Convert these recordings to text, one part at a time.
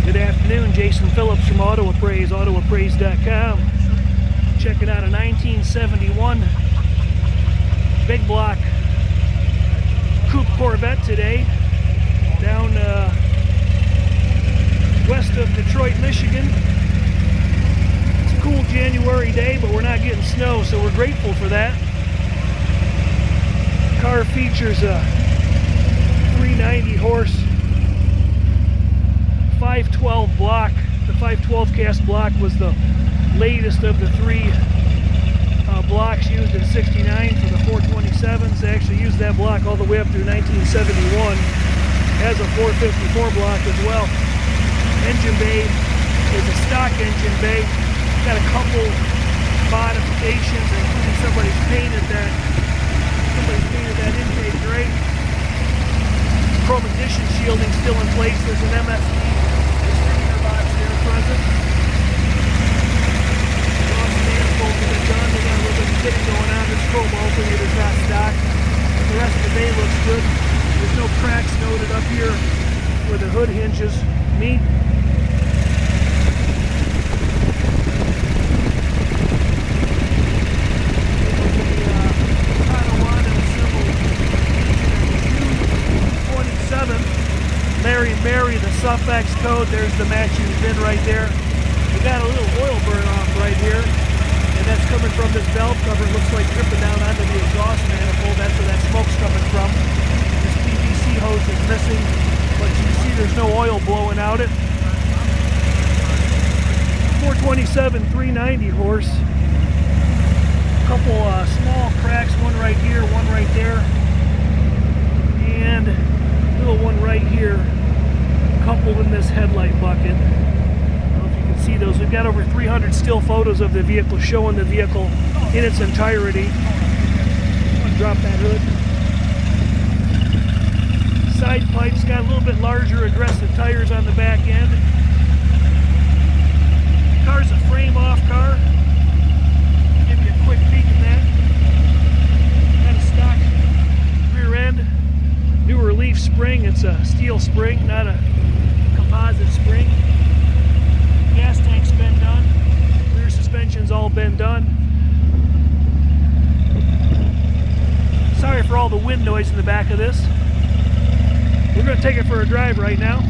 Good afternoon, Jason Phillips from autoappraise.com. Checking out a 1971 big block coupe Corvette today, down west of Detroit, Michigan. It's a cool January day, but we're not getting snow, so we're grateful for that. The car features a 390 horse 512 block. The 512 cast block was the latest of the three blocks used in '69 for the 427s. They actually used that block all the way up through 1971 as a 454 block as well. Engine bay is a stock engine bay. Got a couple modifications, including somebody's painted that intake grate. Chrome ignition shielding still in place. There's an MSD distributor box there present. Manifolds have been done. They got a little bit of fitting going on. This chrome alternator's not stock. The rest of the bay looks good. There's no cracks noted up here where the hood hinges meet. Mary, the suffix code, there's the matching VIN right there. We got a little oil burn off right here, and that's coming from this valve cover. It looks like dripping down onto the exhaust manifold. That's where that smoke's coming from. This PVC hose is missing, but you see there's no oil blowing out it. 427 390 horse. A couple small cracks, one right here, one right there, and a little one right here. Couple in this headlight bucket. I don't know if you can see those. We've got over 300 still photos of the vehicle showing the vehicle in its entirety. I'll drop that hood. Side pipes got a little bit larger aggressive tires on the back end. The car's a frame off car. Give you a quick peek at that. Got a stock rear end. Newer leaf spring. It's a steel spring, not a composite spring. Gas tank's been done. Rear suspension's all been done. Sorry for all the wind noise in the back of this. We're going to take it for a drive right now.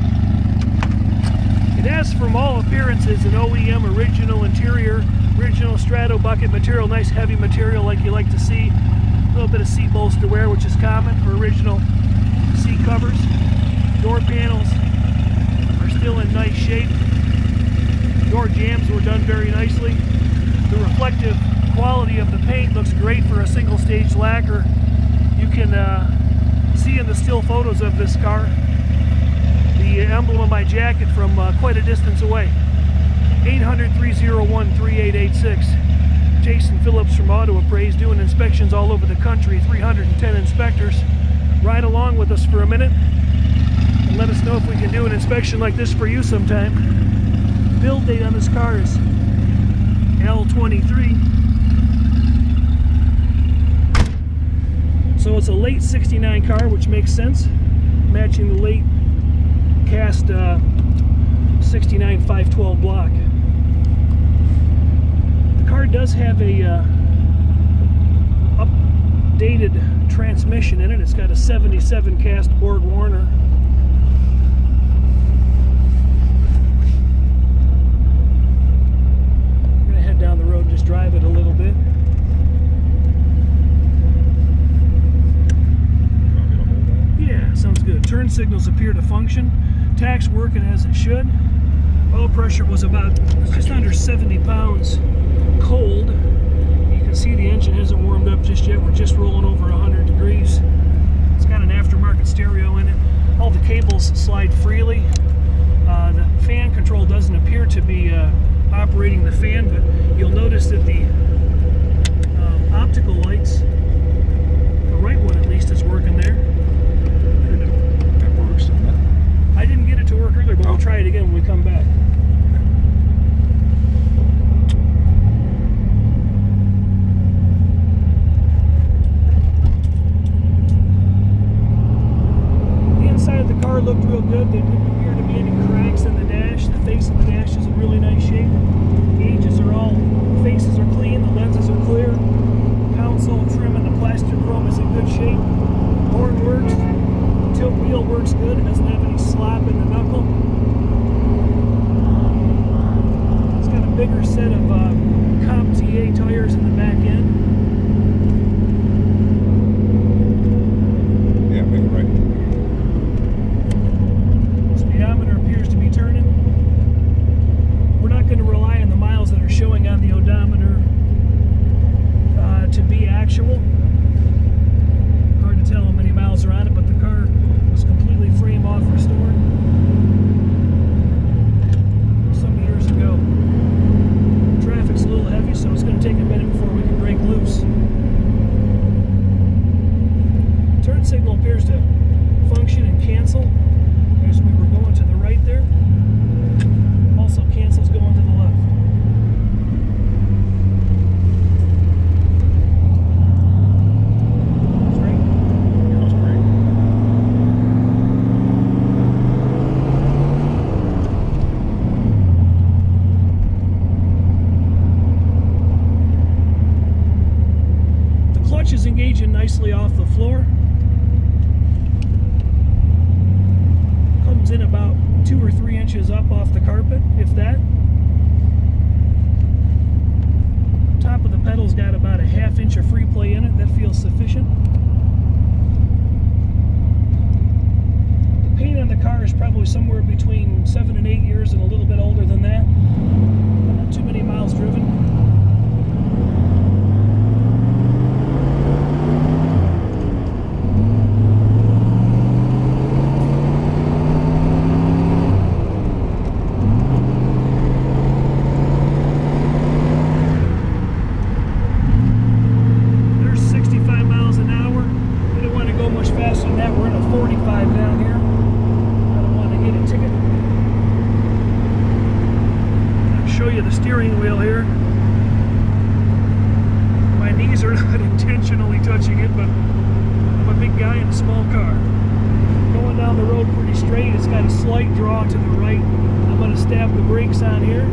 It has, from all appearances, an OEM original interior, original strato bucket material, nice heavy material like you like to see. A little bit of seat bolster wear, which is common for original seat covers. Door panels are still in nice shape. Door jambs were done very nicely. The reflective quality of the paint looks great for a single stage lacquer. You can see in the still photos of this car the emblem of my jacket from quite a distance away. 800-301-3886. Jason Phillips from Auto Appraise, doing inspections all over the country. 310 inspectors. Ride along with us for a minute and let us know if we can do an inspection like this for you sometime. Build date on this car is L23. So it's a late '69 car, which makes sense, matching the late cast '69 512 block. The car does have a updated transmission in it. It's got a '77 cast Borg Warner. We're gonna head down the road and just drive it a little bit. Yeah, sounds good. Turn signals appear to function. Tach's working as it should. Oil pressure was just under 70 pounds cold. You can see the engine hasn't warmed up just yet. We're just rolling over 100 degrees. It's got an aftermarket stereo in it. All the cables slide freely. The fan control doesn't appear to be operating the fan, but you'll notice that the optical lights, the right one at least, is working there. That works. I didn't get it to work earlier, but we'll try it again when we come back. The inside of the car looked real good. There didn't appear to be any cracks in the dash. inches up off the carpet, if that. Top of the pedal's got about a ½ inch of free play in it. That feels sufficient. The paint on the car is probably somewhere between 7 and 8 years and a little bit older than that. Not too many miles driven. The steering wheel here. My knees are not intentionally touching it, but I'm a big guy in a small car. Going down the road pretty straight. It's got a slight draw to the right. I'm going to stab the brakes on here.